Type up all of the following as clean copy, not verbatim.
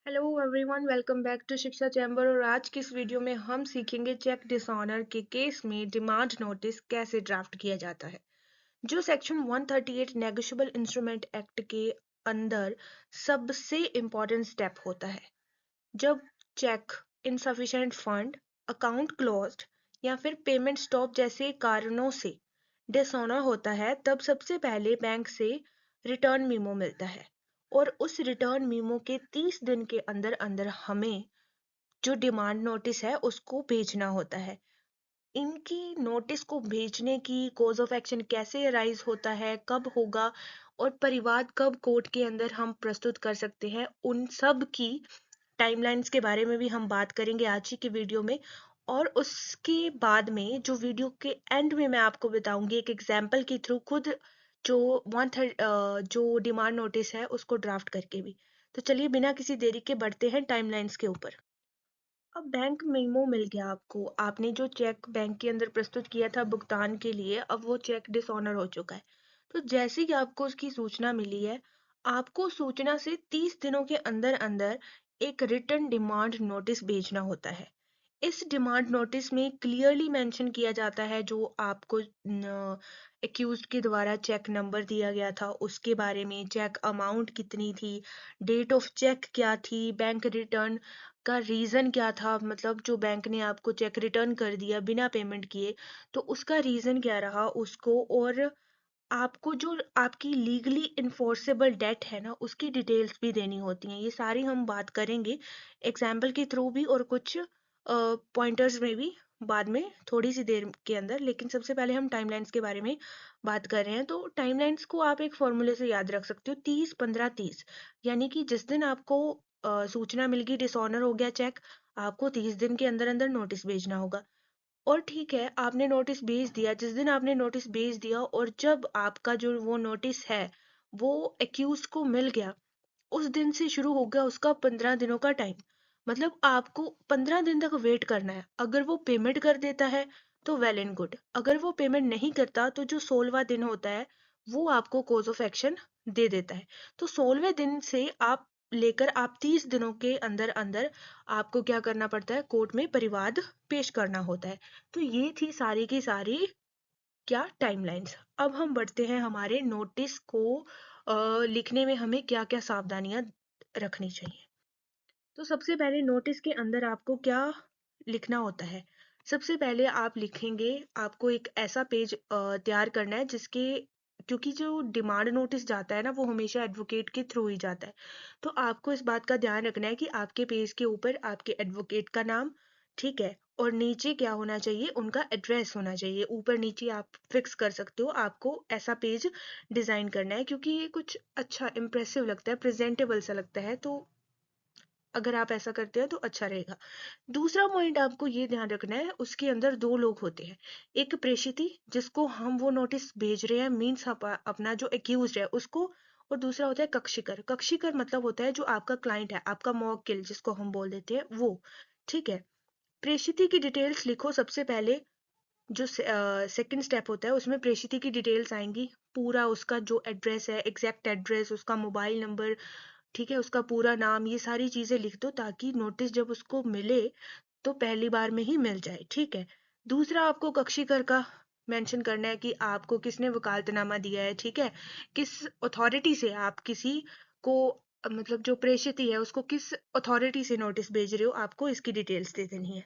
Hello everyone, welcome back to Shiksha chamber. और आज की इस वीडियो में हम सीखेंगे चेक डिसऑनर के केस में डिमांड नोटिस कैसे ड्राफ्ट किया जाता है, जो सेक्शन 138 नेगोशिएबल इंस्ट्रूमेंट एक्ट के अंदर सबसे इम्पोर्टेंट स्टेप होता है। जब cheque, insufficient fund, account closed या फिर पेमेंट स्टॉप जैसे कारणों से डिसऑनर होता है, तब सबसे पहले बैंक से रिटर्न मीमो मिलता है और उस रिटर्न मीमो के 30 दिन के अंदर अंदर हमें जो डिमांड नोटिस है उसको भेजना होता है। इनकी नोटिस को भेजने की कोज ऑफ एक्शन कैसे अराइज होता है, कब होगा और परिवाद कब कोर्ट के अंदर हम प्रस्तुत कर सकते हैं, उन सब की टाइमलाइंस के बारे में भी हम बात करेंगे आज ही की वीडियो में। और उसके बाद में जो वीडियो के एंड में मैं आपको बताऊंगी एक एग्जाम्पल के थ्रू, खुद जो जो डिमांड नोटिस है उसको ड्राफ्ट करके भी। तो चलिए बिना किसी देरी के बढ़ते हैं टाइमलाइंस के ऊपर। अब बैंक मेमो मिल गया आपको, आपने जो चेक बैंक के अंदर प्रस्तुत किया था भुगतान के लिए, अब वो चेक डिसऑनर हो चुका है। तो जैसे ही आपको उसकी सूचना मिली है, आपको सूचना से 30 दिनों के अंदर अंदर एक रिटन डिमांड नोटिस भेजना होता है। इस डिमांड नोटिस में क्लियरली मेंशन किया जाता है जो आपको एक्यूज्ड के द्वारा चेक नंबर दिया गया था उसके बारे में, चेक अमाउंट कितनी थी, डेट ऑफ चेक क्या थी, बैंक रिटर्न का रीजन क्या था, मतलब जो बैंक ने आपको चेक रिटर्न कर दिया बिना पेमेंट किए तो उसका रीजन क्या रहा उसको, और आपको जो आपकी लीगली इन्फोर्सेबल डेट है ना उसकी डिटेल्स भी देनी होती हैं। ये सारी हम बात करेंगे एग्जाम्पल के थ्रू भी और कुछ पॉइंटर्स में भी बाद में थोड़ी सी देर के अंदर। लेकिन सबसे पहले हम टाइमलाइंस के बारे में बात कर रहे हैं। तो टाइमलाइंस को आप एक फॉर्मूले से याद रख सकते हो, 30 15 30। यानी कि जिस दिन आपको सूचना मिल गई डिसऑनर हो गया चेक, आपको 30 दिन के अंदर अंदर नोटिस भेजना होगा। और ठीक है, आपने नोटिस भेज दिया, जिस दिन आपने नोटिस भेज दिया और जब आपका जो वो नोटिस है वो एक्यूज को मिल गया, उस दिन से शुरू हो गया उसका 15 दिनों का टाइम। मतलब आपको 15 दिन तक वेट करना है। अगर वो पेमेंट कर देता है तो वेल एंड गुड, अगर वो पेमेंट नहीं करता तो जो 16वां दिन होता है वो आपको कोज ऑफ एक्शन दे देता है। तो 16वें दिन से आप लेकर आप 30 दिनों के अंदर अंदर आपको क्या करना पड़ता है, कोर्ट में परिवाद पेश करना होता है। तो ये थी सारी की सारी क्या टाइमलाइंस। अब हम बढ़ते हैं हमारे नोटिस को लिखने में हमें क्या क्या सावधानियां रखनी चाहिए। तो सबसे पहले नोटिस के अंदर आपको क्या लिखना होता है। सबसे पहले आप लिखेंगे, आपको एक ऐसा पेज तैयार करना है जिसके, क्योंकि जो डिमांड नोटिस जाता है ना वो हमेशा एडवोकेट के थ्रू ही जाता है। तो आपको इस बात का ध्यान रखना है कि आपके पेज के ऊपर आपके एडवोकेट का नाम, ठीक है, और नीचे क्या होना चाहिए, उनका एड्रेस होना चाहिए। ऊपर नीचे आप फिक्स कर सकते हो, आपको ऐसा पेज डिजाइन करना है क्योंकि ये कुछ अच्छा इंप्रेसिव लगता है, प्रेजेंटेबल सा लगता है। तो अगर आप ऐसा करते हैं तो अच्छा रहेगा। दूसरा पॉइंट आपको ये ध्यान रखना है, उसके अंदर दो लोग होते हैं। एक प्रेषिती जिसको हम वो नोटिस भेज रहे हैं, मीन्स अपना जो एक्यूज है उसको, और दूसरा होता है कक्षीकर। कक्षीकर मतलब होता है जो आपका क्लाइंट है, आपका मौकिल जिसको हम बोल देते हैं वो, ठीक है। प्रेषिती की डिटेल्स लिखो सबसे पहले। जो सेकंड स्टेप होता है उसमें प्रेषिती की डिटेल्स आएंगी, पूरा उसका जो एड्रेस है, एग्जैक्ट एड्रेस, उसका मोबाइल नंबर, ठीक है, उसका पूरा नाम, ये सारी चीजें लिख दो ताकि नोटिस जब उसको मिले तो पहली बार में ही मिल जाए, ठीक है। दूसरा आपको कक्षीकर का मेंशन करना है कि आपको किसने वकालतनामा दिया है, ठीक है, किस अथॉरिटी से आप किसी को मतलब जो प्रेषित है उसको किस अथॉरिटी से नोटिस भेज रहे हो, आपको इसकी डिटेल्स दे देनी है।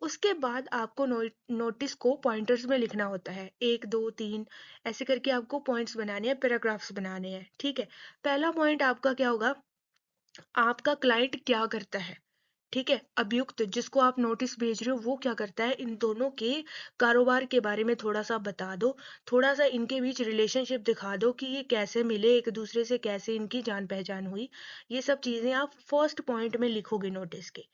उसके बाद आपको नोटिस को पॉइंटर्स में लिखना होता है, 1 2 3 ऐसे करके आपको पॉइंट्स बनाने हैं, पैराग्राफ्स बनाने हैं, ठीक है। पहला पॉइंट आपका क्या होगा, आपका क्लाइंट क्या करता है, ठीक है। अभियुक्त जिसको आप नोटिस भेज रहे हो वो क्या करता है, इन दोनों के कारोबार के बारे में थोड़ा सा बता दो, थोड़ा सा इनके बीच रिलेशनशिप दिखा दो कि ये कैसे मिले एक दूसरे से, कैसे इनकी जान पहचान हुई। ये सब चीजें आप फर्स्ट पॉइंट में लिखोगे नोटिस के।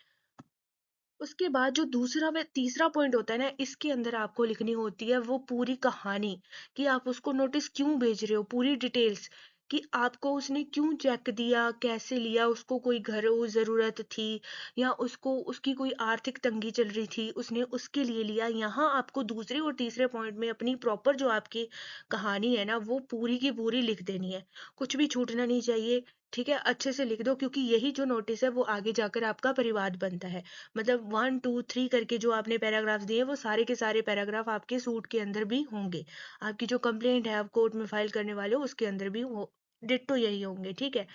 उसके बाद जो दूसरा व तीसरा पॉइंट होता है ना, इसके अंदर आपको लिखनी होती है वो पूरी कहानी, कि आप उसको नोटिस क्यों भेज रहे हो, पूरी डिटेल्स, कि आपको उसने क्यों चेक दिया, कैसे लिया, उसको कोई घरेलू जरूरत थी या उसको उसकी कोई आर्थिक तंगी चल रही थी उसने उसके लिए लिया। यहाँ आपको दूसरे और तीसरे पॉइंट में अपनी प्रॉपर जो आपकी कहानी है ना वो पूरी की पूरी लिख देनी है, कुछ भी छूटना नहीं चाहिए। ठीक है, अच्छे से लिख दो, क्योंकि यही जो नोटिस है वो आगे जाकर आपका परिवाद बनता है। मतलब 1 2 3 करके जो आपने पैराग्राफ्स दिए वो सारे के सारे पैराग्राफ आपके सूट के अंदर भी होंगे। आपकी जो कंप्लेंट है आप कोर्ट में फाइल करने वाले हो उसके अंदर भी वो डिट्टो यही होंगे, ठीक है।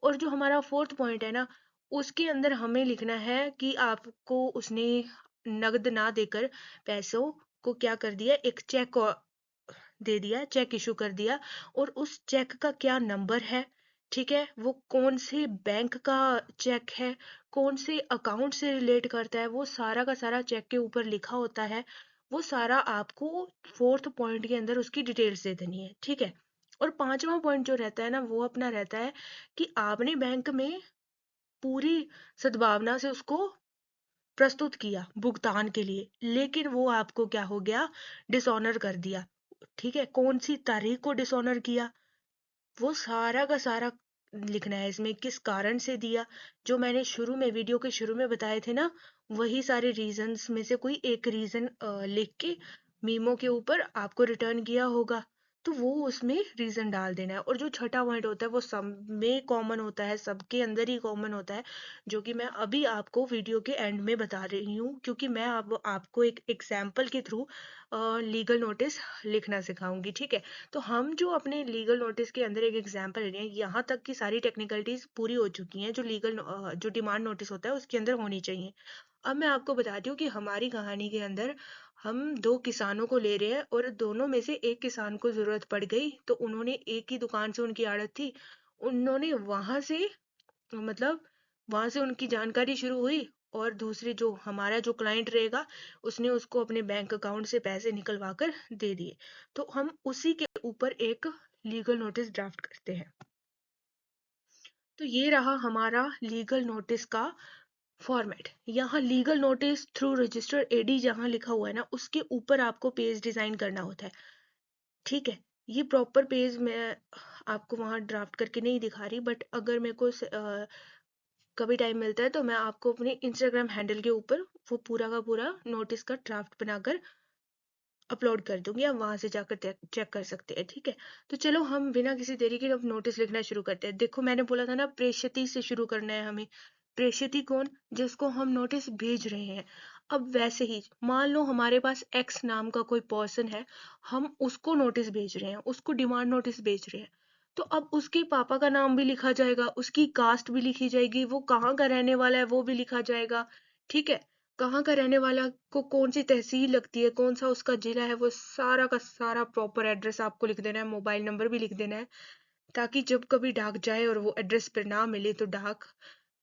और जो हमारा फोर्थ पॉइंट है ना, उसके अंदर हमें लिखना है कि आपको उसने नगद ना देकर पैसों को क्या कर दिया, एक चेक दे दिया, चेक इशू कर दिया, और उस चेक का क्या नंबर है, ठीक है, वो कौन से बैंक का चेक है, कौन से अकाउंट से रिलेट करता है, वो सारा का सारा चेक के ऊपर लिखा होता है। वो सारा आपको फोर्थ पॉइंट के अंदर उसकी डिटेल्स दे देनी है, ठीक है। और पांचवा पॉइंट जो रहता है ना, वो अपना रहता है कि आपने बैंक में पूरी सद्भावना से उसको प्रस्तुत किया भुगतान के लिए, लेकिन वो आपको क्या हो गया, डिसऑनर कर दिया, ठीक है। कौन सी तारीख को डिसऑनर किया, वो सारा का सारा लिखना है इसमें, किस कारण से दिया। जो मैंने शुरू में वीडियो के शुरू में बताए थे ना, वही सारे रीजंस में से कोई एक रीजन लिख के मीमो के ऊपर आपको रिटर्न किया होगा, तो वो उसमें रीजन डाल देना है। और जो छठा पॉइंट होता है वो सब में कॉमन होता है, सबके अंदर ही कॉमन होता है, जो कि मैं अभी आपको वीडियो के एंड में बता रही हूँ, क्योंकि मैं अब आपको एक एग्जाम्पल के थ्रू लीगल नोटिस लिखना सिखाऊंगी, ठीक है। तो हम जो अपने लीगल नोटिस के अंदर एक एग्जांपल ले रहे हैं, यहाँ तक की सारी टेक्निकलिटीज पूरी हो चुकी हैं जो जो डिमांड नोटिस होता है उसके अंदर होनी चाहिए। अब मैं आपको बताती हूँ कि हमारी कहानी के अंदर हम दो किसानों को ले रहे हैं, और दोनों में से एक किसान को जरूरत पड़ गई, तो उन्होंने एक ही दुकान से, उनकी आड़त थी, उन्होंने मतलब वहां से उनकी जानकारी शुरू हुई, और दूसरे जो हमारा जो क्लाइंट रहेगा उसने उसको अपने बैंक अकाउंट से पैसे निकलवा कर दे दिए। तो हम उसी के ऊपर एक लीगल नोटिस ड्राफ्ट करते हैं। तो ये रहा हमारा लीगल नोटिस का फॉर्मेट। यहाँ legal notice through registered AD जहाँ लिखा हुआ है ना, उसके ऊपर आपको पेज डिजाइन करना होता है, ठीक है। ये प्रॉपर पेज मैं आपको वहां ड्राफ्ट करके नहीं दिखा रही, बट अगर मेरे को कभी टाइम मिलता है तो मैं आपको अपने इंस्टाग्राम हैंडल के ऊपर वो पूरा का पूरा नोटिस का ड्राफ्ट बनाकर अपलोड कर दूंगी, आप वहां से जाकर चेक कर सकते हैं, ठीक है। तो चलो हम बिना किसी देरी के अब नोटिस लिखना शुरू करते हैं। देखो मैंने बोला था ना, प्रेषित से शुरू करना है हमें। प्रेषित कौन, जिसको हम नोटिस भेज रहे हैं। अब वैसे ही मान लो हमारे पास एक्स नाम का कोई पर्सन है, हम उसको नोटिस भेज रहे हैं, उसको डिमांड नोटिस भेज रहे हैं। तो अब उसके पापा का नाम भी लिखा जाएगा, उसकी कास्ट भी लिखी जाएगी, वो कहाँ का रहने वाला है वो भी लिखा जाएगा, ठीक है। कहाँ का रहने वाला को कौन सी तहसील लगती है, कौन सा उसका जिला है, वो सारा का सारा प्रॉपर एड्रेस आपको लिख देना है, मोबाइल नंबर भी लिख देना है, ताकि जब कभी डाक जाए और वो एड्रेस पर ना मिले तो डाक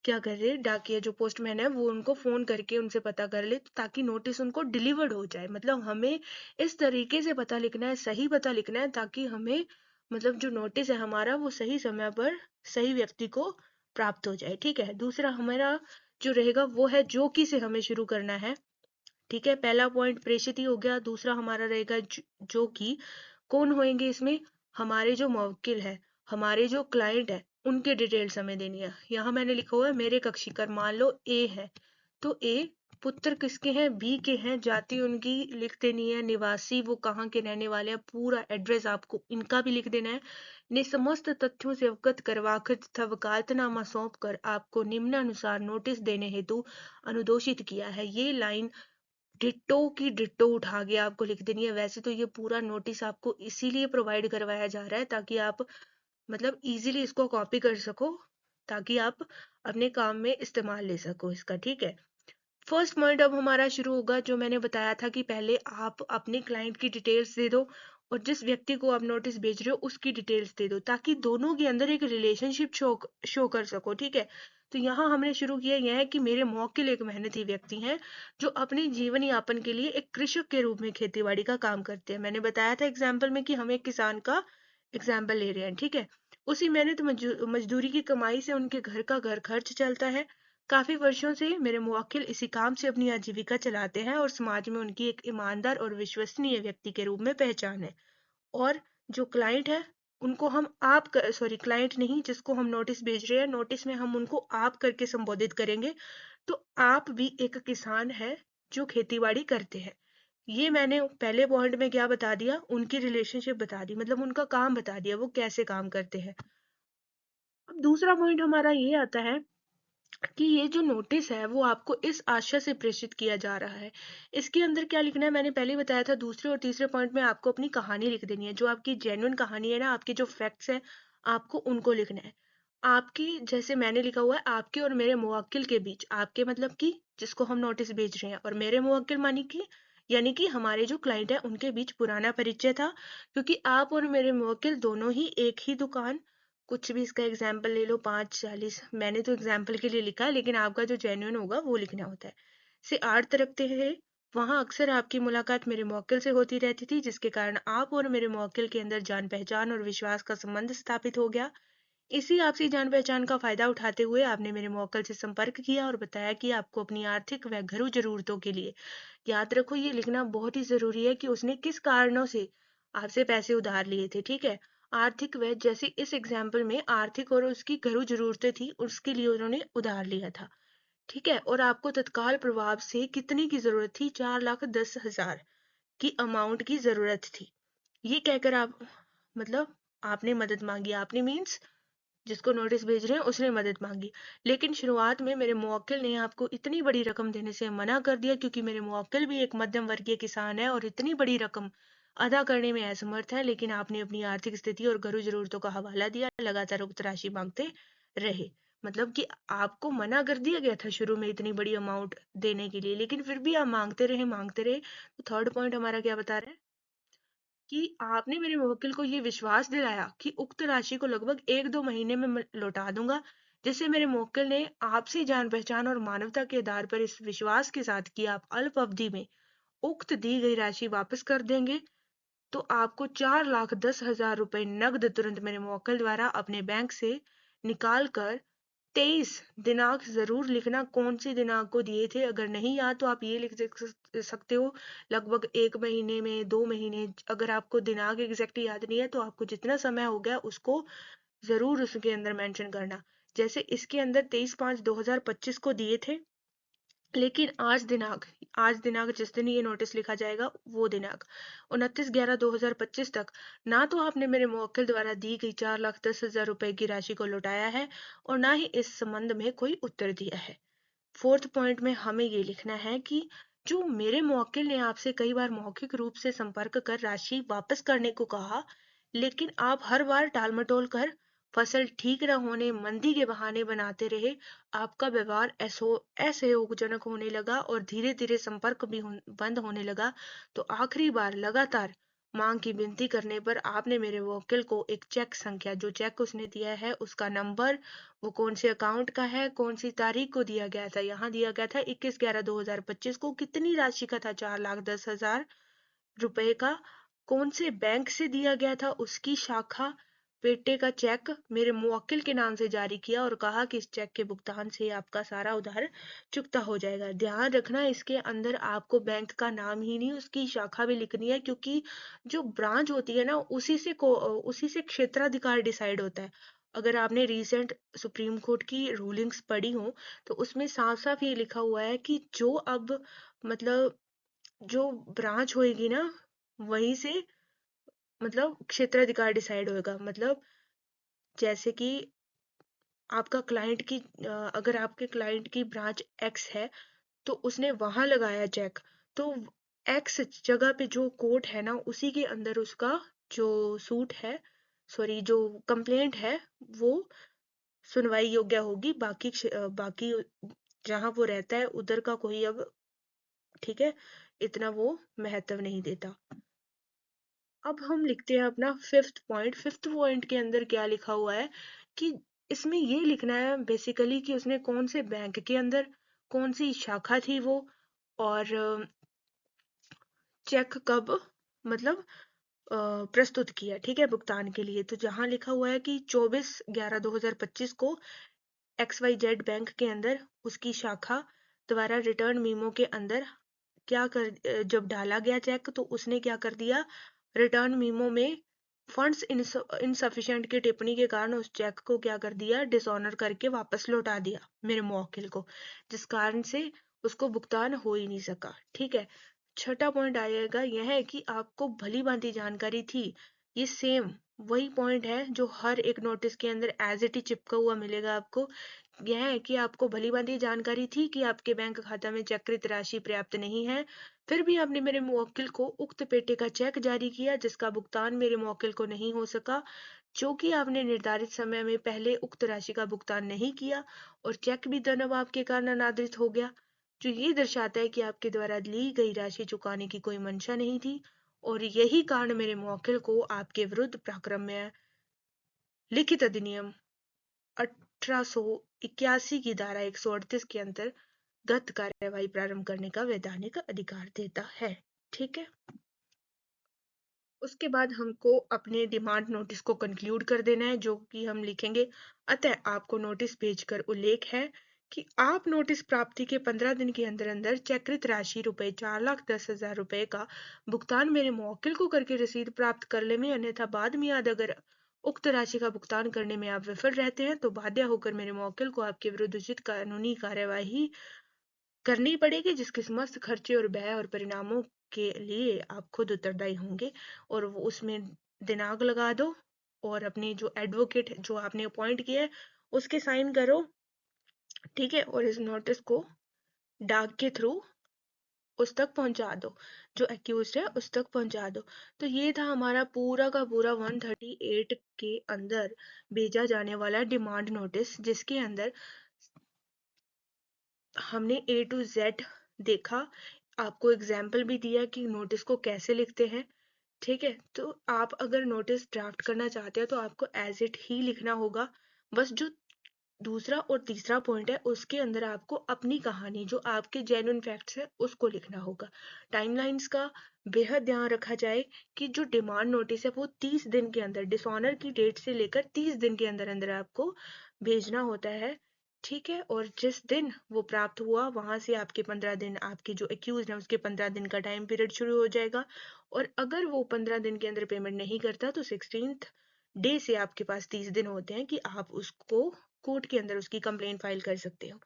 क्या करे, डाकिया जो पोस्टमैन है वो उनको फोन करके उनसे पता कर ले, ताकि नोटिस उनको डिलीवर्ड हो जाए। मतलब हमें इस तरीके से पता लिखना है, सही पता लिखना है, ताकि हमें मतलब जो नोटिस है हमारा वो सही समय पर सही व्यक्ति को प्राप्त हो जाए, ठीक है। दूसरा हमारा जो रहेगा वो है जो कि से हमें शुरू करना है, ठीक है। पहला पॉइंट प्रेषित ही हो गया। दूसरा हमारा रहेगा जो कि कौन होंगे इसमें, हमारे जो मुवक्किल है, हमारे जो क्लाइंट है, उनके डिटेल्स हमें देनी है। यहाँ मैंने लिखा हुआ है मेरे कक्षीकर, मान लो ए है, तो ए पुत्र किसके हैं, बी के हैं, जाति उनकी लिख देनी है, निवासी वो कहाँ के रहने वाले हैं, पूरा एड्रेस आपको इनका भी लिख देना है। ने समस्त तथ्यों से अवगत करवाकर तथा वकालतनामा सौंप कर आपको निम्नानुसार नोटिस देने हेतु अनुदोषित किया है। ये लाइन डिट्टो की डिट्टो उठा के आपको लिख देनी है। वैसे तो ये पूरा नोटिस आपको इसीलिए प्रोवाइड करवाया जा रहा है ताकि आप मतलब इजीली इसको कॉपी कर सको, ताकि आप अपने काम में इस्तेमाल ले सको इसका, ठीक है। फर्स्ट पॉइंट अब हमारा शुरू होगा, जो मैंने बताया था कि पहले आप अपने क्लाइंट की डिटेल्स दे दो, और जिस व्यक्ति को आप नोटिस भेज रहे हो उसकी डिटेल्स दे दो, ताकि दोनों के अंदर एक रिलेशनशिप शो कर सको, ठीक है। तो यहाँ हमने शुरू किया यह है कि मेरे मौकिल एक मेहनती व्यक्ति हैं, जो अपने जीवन यापन के लिए एक कृषक के रूप में खेतीबाड़ी का काम करते हैं। मैंने बताया था एग्जाम्पल में कि हम एक किसान का एग्जाम्पल ले रहे हैं, ठीक है। उसी मेहनत मजदूरी की कमाई से उनके घर का घर खर्च चलता है। काफी वर्षों से मेरे मुवक्किल इसी काम से अपनी आजीविका चलाते हैं, और समाज में उनकी एक ईमानदार और विश्वसनीय व्यक्ति के रूप में पहचान है। और जो क्लाइंट है उनको हम आप सॉरी क्लाइंट नहीं, जिसको हम नोटिस भेज रहे हैं, नोटिस में हम उनको आप करके संबोधित करेंगे। तो आप भी एक किसान है जो खेतीबाड़ी करते हैं। ये मैंने पहले पॉइंट में क्या बता दिया, उनकी रिलेशनशिप बता दी, मतलब उनका काम बता दिया, वो कैसे काम करते हैं। अब दूसरा पॉइंट हमारा ये आता है कि ये जो नोटिस है वो आपको इस आशा से प्रेषित किया जा रहा है। इसके अंदर क्या लिखना है मैंने पहले ही बताया था, दूसरे और तीसरे पॉइंट में आपको अपनी कहानी लिख देनी है, जो आपकी जेन्युइन कहानी है ना, आपके जो फैक्ट्स हैं आपको उनको लिखना है। आपकी, जैसे मैंने लिखा हुआ है, आपके और मेरे मुवक्किल के बीच, आपके मतलब कि जिसको हम नोटिस भेज रहे हैं, और मेरे मुवक्किल मानी कि यानी कि हमारे जो क्लाइंट है उनके बीच पुराना परिचय था, क्योंकि आप और मेरे मुवक्किल दोनों ही एक ही दुकान, कुछ भी इसका एग्जाम्पल ले लो, 5 40, मैंने तो एग्जाम्पल के लिए लिखा है, लेकिन आपका जो जेन्युइन होगा वो लिखना होता है, से आर्ट रखते हैं। वहां अक्सर आपकी मुलाकात मेरे मुवक्किल से होती रहती थी, जिसके कारण आप और मेरे मुवक्किल के अंदर जान पहचान और विश्वास का संबंध स्थापित हो गया। इसी आपसी जान पहचान का फायदा उठाते हुए आपने मेरे मुवक्किल से संपर्क किया और बताया कि आपको अपनी आर्थिक व घरेलू जरूरतों के लिए, याद रखो ये लिखना बहुत ही जरूरी है, कि उसने किस कारणों से आपसे पैसे उधार लिए थे, ठीक है। आर्थिक व, जैसे इस एग्जाम्पल में आर्थिक और उसकी घरेलू जरूरतें थी, उसके लिए उन्होंने उधार लिया था, ठीक है। और आपको तत्काल प्रभाव से कितने की जरूरत थी, 4,10,000 की अमाउंट की जरूरत थी। ये कहकर आप, मतलब आपने मदद मांगी, आपने मीन्स जिसको नोटिस भेज रहे हैं उसने मदद मांगी। लेकिन शुरुआत में मेरे मुवक्किल ने आपको इतनी बड़ी रकम देने से मना कर दिया, क्योंकि मेरे मुवक्किल भी एक मध्यम वर्गीय किसान है और इतनी बड़ी रकम अदा करने में असमर्थ है। लेकिन आपने अपनी आर्थिक स्थिति और घरेलू जरूरतों का हवाला दिया, लगातार उक्त राशि मांगते रहे। मतलब कि आपको मना कर दिया गया था शुरू में इतनी बड़ी अमाउंट देने के लिए, लेकिन फिर भी आप मांगते रहे, मांगते रहे। तो थर्ड पॉइंट हमारा क्या बता रहा है, कि आपने मेरे मुवक्किल को ये विश्वास दिलाया कि उक्त राशि को लगभग 1-2 महीने में मैं लौटा दूंगा, जिससे मेरे मुवक्किल ने आपसी जान पहचान और मानवता के आधार पर इस विश्वास के साथ कि आप अल्प अवधि में उक्त दी गई राशि वापस कर देंगे, तो आपको 4,10,000 रुपए नकद तुरंत मेरे मुवक्किल द्वारा अपने बैंक से निकाल कर 23 दिनांक जरूर लिखना, कौन सी दिनांक को दिए थे। अगर नहीं याद तो आप ये लिख सकते हो, लगभग 1 महीने में, 2 महीने। अगर आपको दिनांक एग्जैक्ट याद नहीं है तो आपको जितना समय हो गया उसको जरूर उसके अंदर मेंशन करना। जैसे इसके अंदर 23/5/2025 को दिए थे, लेकिन आज दिनांक जिस दिन ये नोटिस लिखा जाएगा वो दिनांक 29/11/2025 तक ना तो आपने मेरे मुवक्किल द्वारा दी गई 4,10,000 रुपए की राशि को लौटाया है, और ना ही इस संबंध में कोई उत्तर दिया है। फोर्थ पॉइंट में हमें ये लिखना है कि जो मेरे मुवक्किल ने आपसे कई बार मौखिक रूप से संपर्क कर राशि वापस करने को कहा, लेकिन आप हर बार टालमटोल कर, फसल ठीक न होने, मंदी के बहाने बनाते रहे, आपका व्यवहार असहयोगजनक होने लगा और धीरे धीरे संपर्क भी बंद होने लगा। तो आखिरी बार लगातार मांग की विनती करने पर आपने मेरे वकील को एक चेक संख्या, जो चेक उसने दिया है उसका नंबर, वो कौन से अकाउंट का है, कौन सी तारीख को दिया गया था, यहाँ दिया गया था 21/11/2025 को, कितनी राशि का था, 4,10,000 रुपए का, कौन से बैंक से दिया गया था, उसकी शाखा, पेटे का चेक मेरे मुवक्किल के नाम से जारी किया और कहा कि इस चेक के भुगतान से आपका सारा उधार चुकता हो जाएगा। ध्यान रखना इसके अंदर आपको बैंक का नाम ही नहीं, उसकी शाखा भी लिखनी है, क्योंकि जो ब्रांच होती है ना उसी से क्षेत्राधिकार डिसाइड होता है। अगर आपने रिसेंट सुप्रीम कोर्ट की रूलिंग्स पढ़ी हो तो उसमें साफ साफ ये लिखा हुआ है कि जो अब, मतलब जो ब्रांच होएगी ना, वहीं से मतलब क्षेत्राधिकार डिसाइड होएगा। मतलब जैसे कि आपका क्लाइंट की, अगर आपके क्लाइंट की ब्रांच एक्स है तो उसने वहां लगाया चेक, तो एक्स जगह पे जो कोर्ट है ना उसी के अंदर उसका जो सूट है, सॉरी जो कंप्लेंट है, वो सुनवाई योग्य होगी। बाकी जहां वो रहता है उधर का कोई अब, ठीक है, इतना वो महत्व नहीं देता। अब हम लिखते हैं अपना फिफ्थ पॉइंट के अंदर क्या लिखा हुआ है, कि इसमें ये लिखना है बेसिकली कि उसने कौन से बैंक के अंदर, कौन सी शाखा थी वो, और चेक कब, मतलब प्रस्तुत किया, ठीक है, भुगतान के लिए। तो जहां लिखा हुआ है कि 24/11/2025 को XYZ बैंक के अंदर उसकी शाखा द्वारा रिटर्न मीमो के अंदर जब डाला गया चेक तो उसने क्या कर दिया, रिटर्न मीमो में फंड्स इनसफिशिएंट की टिप्पणी के कारण उस चेक को क्या कर दिया, डिसऑनर करके वापस लौटा दिया मेरे मुवक्किल को, जिस कारण से उसको भुगतान हो ही नहीं सका, ठीक है। छठा पॉइंट आएगा यह है कि आपको भली भांति जानकारी थी, ये सेम वही पॉइंट है जो हर एक नोटिस के अंदर एज इट इज चिपका हुआ मिलेगा आपको। यह है कि आपको भली भांति जानकारी थी कि आपके बैंक खाता में चक्रित राशि पर्याप्त नहीं है, फिर भी आपने मेरे मुवक्किल को उक्त पेटे का चेक जारी किया जिसका भुगतान मेरे मुवक्किल को नहीं हो सका, जो कि आपने निर्धारित समय में पहले उक्त राशि का भुगतान नहीं किया और चेक भी धनव आपके कारण अनादृत हो गया, जो ये दर्शाता है कि आपके द्वारा ली गई राशि चुकाने की कोई मंशा नहीं थी और यही कारण मेरे मुवक्किल को आपके विरुद्ध प्रकरण में लिखित अधिनियम 1881 की धारा 138 के अंतर्गत कार्यवाही प्रारंभ करने का वैधानिक अधिकार देता है। ठीक है, उसके बाद हमको अपने डिमांड नोटिस को कंक्लूड कर देना है, जो कि हम लिखेंगे, अतः आपको नोटिस भेजकर उल्लेख है कि आप नोटिस प्राप्ति के 15 दिन के अंदर अंदर चक्रित राशि रुपए 4,10,000 रुपए का भुगतान मेरे मुवक्किल को करके रसीद प्राप्त कर ले में, अन्यथा बाद मियाद अगर उक्त राशि का भुगतान करने में आप विफल रहते हैं तो बाध्य होकर मेरे मुवक्किल को आपके विरुद्ध उचित कानूनी कार्यवाही करनी पड़ेगी, जिसके समस्त खर्चे और व्यय और परिणामों के लिए आप खुद उत्तरदायी होंगे। और वो उसमें दिनांक लगा दो और अपने जो एडवोकेट जो आपने अपॉइंट किया है उसके साइन करो। ठीक है, और इस नोटिस को डाक के थ्रू उस तक पहुंचा दो, जो एक्यूज्ड है उस तक पहुंचा दो। तो ये था हमारा पूरा का पूरा 138 के अंदर भेजा जाने वाला डिमांड नोटिस, जिसके अंदर हमने ए टू जेड देखा, आपको एग्जाम्पल भी दिया कि नोटिस को कैसे लिखते हैं। ठीक है, तो आप अगर नोटिस ड्राफ्ट करना चाहते हैं तो आपको एज इट ही लिखना होगा। बस जो दूसरा और तीसरा पॉइंट है उसके अंदर आपको अपनी कहानी जो आपके जेन्युइन फैक्ट्स है उसको लिखना होगा। टाइमलाइंस का बेहद ध्यान रखा जाए कि जो डिमांड नोटिस है वो 30 दिन के अंदर, डिसऑनर की डेट से लेकर 30 दिन के अंदर अंदर आपको भेजना होता है। ठीक है, और जिस दिन वो प्राप्त हुआ वहां से आपके 15 दिन, आपके जो एक्यूज है उसके 15 दिन का टाइम पीरियड शुरू हो जाएगा। और अगर वो 15 दिन के अंदर पेमेंट नहीं करता तो 16th डे से आपके पास 30 दिन होते हैं कि आप उसको कोर्ट के अंदर उसकी कंप्लेंट फाइल कर सकते हो।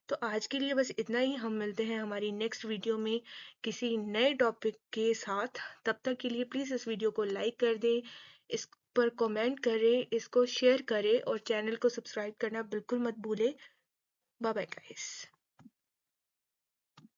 तो आज के लिए बस इतना ही, हम मिलते हैं हमारी नेक्स्ट वीडियो में किसी नए टॉपिक के साथ। तब तक के लिए प्लीज इस वीडियो को लाइक कर दें, इस पर कमेंट करें, इसको शेयर करें और चैनल को सब्सक्राइब करना बिल्कुल मत भूलें। Bye bye guys.